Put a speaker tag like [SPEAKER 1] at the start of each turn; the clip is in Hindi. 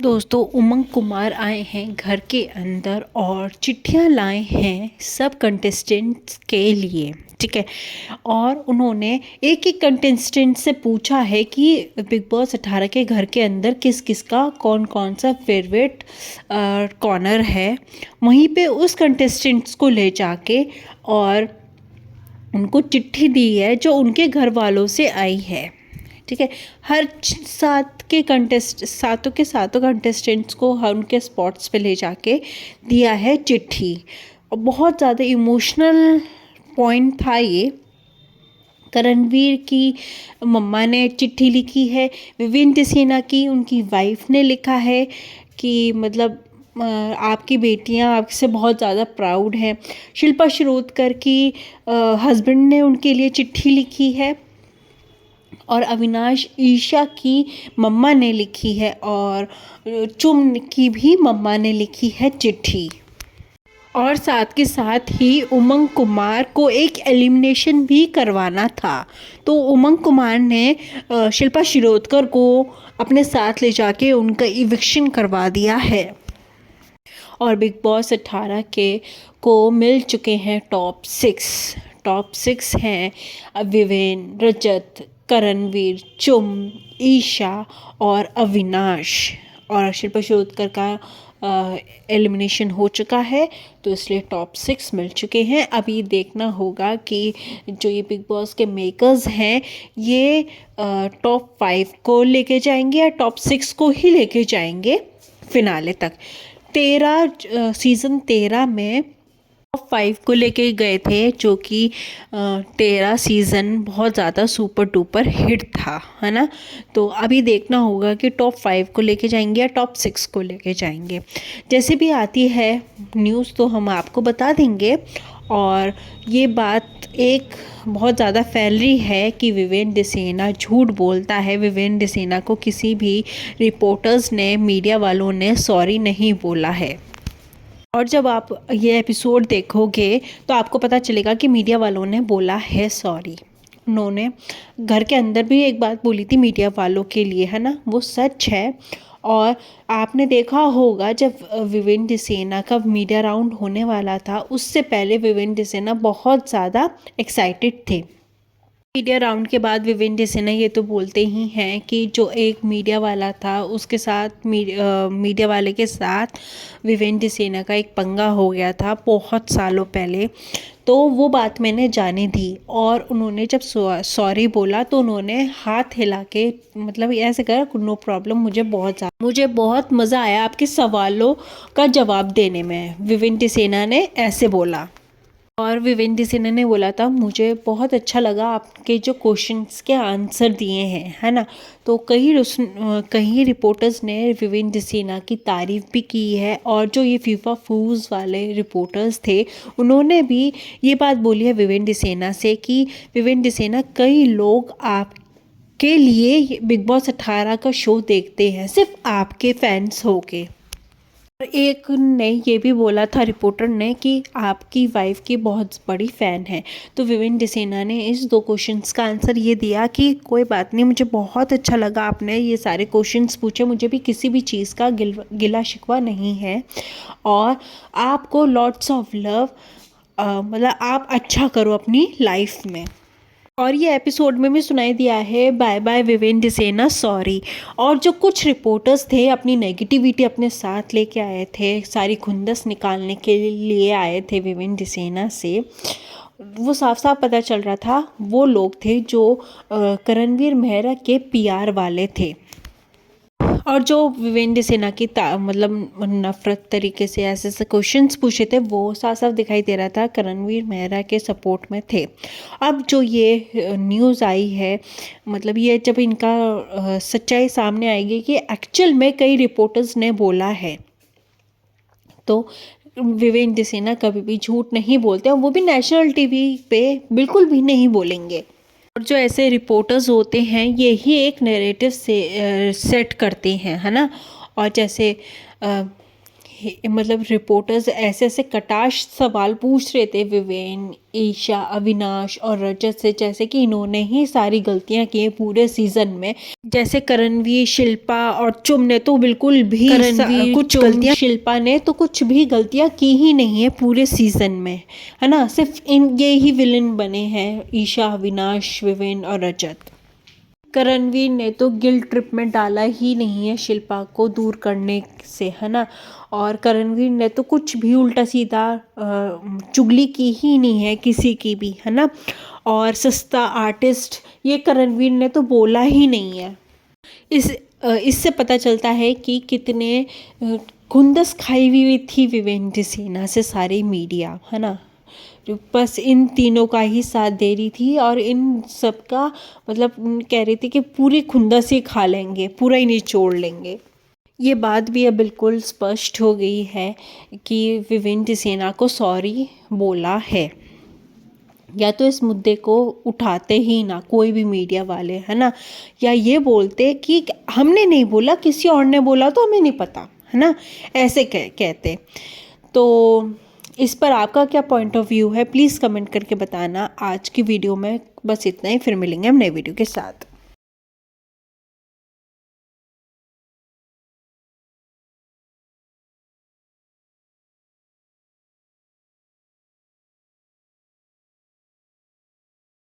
[SPEAKER 1] दोस्तों, उमंग कुमार आए हैं घर के अंदर और चिट्ठियां लाए हैं सब कंटेस्टेंट्स के लिए। ठीक है। और उन्होंने एक एक कंटेस्टेंट से पूछा है कि बिग बॉस 18 के घर के अंदर किस किस का कौन कौन सा फेवरेट कॉर्नर है। वहीं पे उस कंटेस्टेंट्स को ले जाके और उनको चिट्ठी दी है जो उनके घर वालों से आई है। ठीक है। हर सातों के सातों कंटेस्टेंट्स को हर उनके स्पॉट्स पे ले जाके दिया है चिट्ठी। और बहुत ज़्यादा इमोशनल पॉइंट था ये। करणवीर की मम्मा ने चिट्ठी लिखी है, विवेन टिसेना की उनकी वाइफ ने लिखा है कि मतलब आपकी बेटियां आपसे बहुत ज़्यादा प्राउड हैं। शिल्पा शिरोडकर की हस्बैंड ने उनके लिए चिट्ठी लिखी है और अविनाश ईशा की मम्मा ने लिखी है और चुम की भी मम्मा ने लिखी है चिट्ठी। और साथ के साथ ही उमंग कुमार को एक एलिमिनेशन भी करवाना था, तो उमंग कुमार ने शिल्पा शिरोडकर को अपने साथ ले जाके उनका इविक्शन करवा दिया है। और बिग बॉस 18 के को मिल चुके हैं टॉप सिक्स हैं विवेन, रजत, करणवीर, चुम, ईशा और अविनाश। और शिल्पा शिरोडकर का एलिमिनेशन हो चुका है, तो इसलिए टॉप 6 मिल चुके हैं। अभी देखना होगा कि जो ये बिग बॉस के मेकर्स हैं ये टॉप 5 को लेके जाएंगे या टॉप 6 को ही लेके जाएंगे फिनाले तक। सीज़न 13 में टॉप 5 को लेके गए थे, जो कि 13 सीज़न बहुत ज़्यादा सुपर डुपर हिट था, है ना। तो अभी देखना होगा कि टॉप 5 को लेके जाएंगे या टॉप 6 को लेके जाएंगे। जैसे भी आती है न्यूज़ तो हम आपको बता देंगे। और ये बात एक बहुत ज़्यादा फैल रही है कि विवेन टिसेना झूठ बोलता है। विवेन टिसेना को किसी भी रिपोर्टर्स ने, मीडिया वालों ने सॉरी नहीं बोला है। और जब आप ये एपिसोड देखोगे तो आपको पता चलेगा कि मीडिया वालों ने बोला है सॉरी। उन्होंने घर के अंदर भी एक बात बोली थी मीडिया वालों के लिए, है ना, वो सच है। और आपने देखा होगा जब विवेन टिसेना का मीडिया राउंड होने वाला था, उससे पहले विवेन टिसेना बहुत ज़्यादा एक्साइटेड थे। मीडिया राउंड के बाद विवेन टिसेना ये तो बोलते ही हैं कि जो एक मीडिया वाला था उसके साथ मीडिया वाले के साथ विवेन टिसेना का एक पंगा हो गया था बहुत सालों पहले। तो वो बात मैंने जाने दी और उन्होंने जब सॉरी बोला तो उन्होंने हाथ हिला के मतलब ऐसे कहा नो प्रॉब्लम, मुझे बहुत मज़ा आया आपके सवालों का जवाब देने में, विवेन टिसेना ने ऐसे बोला। और विवेन टिसेना ने बोला था मुझे बहुत अच्छा लगा आपके जो क्वेश्चंस के आंसर दिए हैं, है ना। तो कई रिपोर्टर्स ने विवेन टिसेना की तारीफ़ भी की है। और जो ये फीफा फूज वाले रिपोर्टर्स थे उन्होंने भी ये बात बोली है विवेन टिसेना से कि विवेन टिसेना, कई लोग आपके लिए बिग बॉस 18 का शो देखते हैं सिर्फ आपके फैंस होके। एक ने ये भी बोला था रिपोर्टर ने कि आपकी वाइफ की बहुत बड़ी फ़ैन है। तो विवेन टिसेना ने इस 2 क्वेश्चंस का आंसर ये दिया कि कोई बात नहीं, मुझे बहुत अच्छा लगा आपने ये सारे क्वेश्चंस पूछे, मुझे भी किसी भी चीज़ का गिला शिकवा नहीं है। और आपको लॉट्स ऑफ लव, मतलब आप अच्छा करो अपनी लाइफ में। और ये एपिसोड में भी सुनाई दिया है बाय बाय विवेन टिसेना सॉरी। और जो कुछ रिपोर्टर्स थे अपनी नेगेटिविटी अपने साथ लेके आए थे, सारी खुंदस निकालने के लिए आए थे विवेन टिसेना से, वो साफ साफ पता चल रहा था वो लोग थे जो करणवीर मेहरा के पीआर वाले थे। और जो विवेन टिसेना की मतलब नफरत तरीके से ऐसे ऐसे क्वेश्चंस पूछे थे वो साफ साफ दिखाई दे रहा था करणवीर मेहरा के सपोर्ट में थे। अब जो ये न्यूज़ आई है, मतलब ये जब इनका सच्चाई सामने आएगी कि एक्चुअल में कई रिपोर्टर्स ने बोला है, तो विवेन टिसेना कभी भी झूठ नहीं बोलते और वो भी नेशनल टीवी पे बिल्कुल भी नहीं बोलेंगे। और जो ऐसे रिपोर्टर्स होते हैं यही एक नैरेटिव से सेट करते हैं, है ना। और जैसे मतलब रिपोर्टर्स ऐसे ऐसे कटाश सवाल पूछ रहे थे विवेन, ईशा, अविनाश और रजत से, जैसे कि इन्होंने ही सारी गलतियां की हैं पूरे सीजन में। जैसे करणवीर, शिल्पा और चुम ने तो बिल्कुल भी कुछ गलतियां, शिल्पा ने तो कुछ भी गलतियां की ही नहीं है पूरे सीजन में, है ना। सिर्फ ये ही विलन बने हैं, ईशा, अविनाश, विवेन और रजत। करणवीर ने तो गिल्ट ट्रिप में डाला ही नहीं है शिल्पा को दूर करने से, है ना। और करणवीर ने तो कुछ भी उल्टा सीधा चुगली की ही नहीं है किसी की भी, है ना। और सस्ता आर्टिस्ट ये करणवीर ने तो बोला ही नहीं है। इससे पता चलता है कि कितने खुंदस खाई हुई थी विवेंद्र सेना से सारी मीडिया, है ना। बस इन तीनों का ही साथ दे रही थी और इन सब का मतलब कह रही थी कि पूरी खुंदस ही खा लेंगे, पूरा ही निचोड़ लेंगे। ये बात भी अब बिल्कुल स्पष्ट हो गई है कि विवेंद्र सेना को सॉरी बोला है, या तो इस मुद्दे को उठाते ही ना कोई भी मीडिया वाले, है ना, या ये बोलते कि हमने नहीं बोला, किसी और ने बोला तो हमें नहीं पता, है ना, ऐसे कहते। तो इस पर आपका क्या पॉइंट ऑफ व्यू है, प्लीज़ कमेंट करके बताना। आज की वीडियो में बस इतना ही, फिर मिलेंगे हम नए वीडियो के साथ।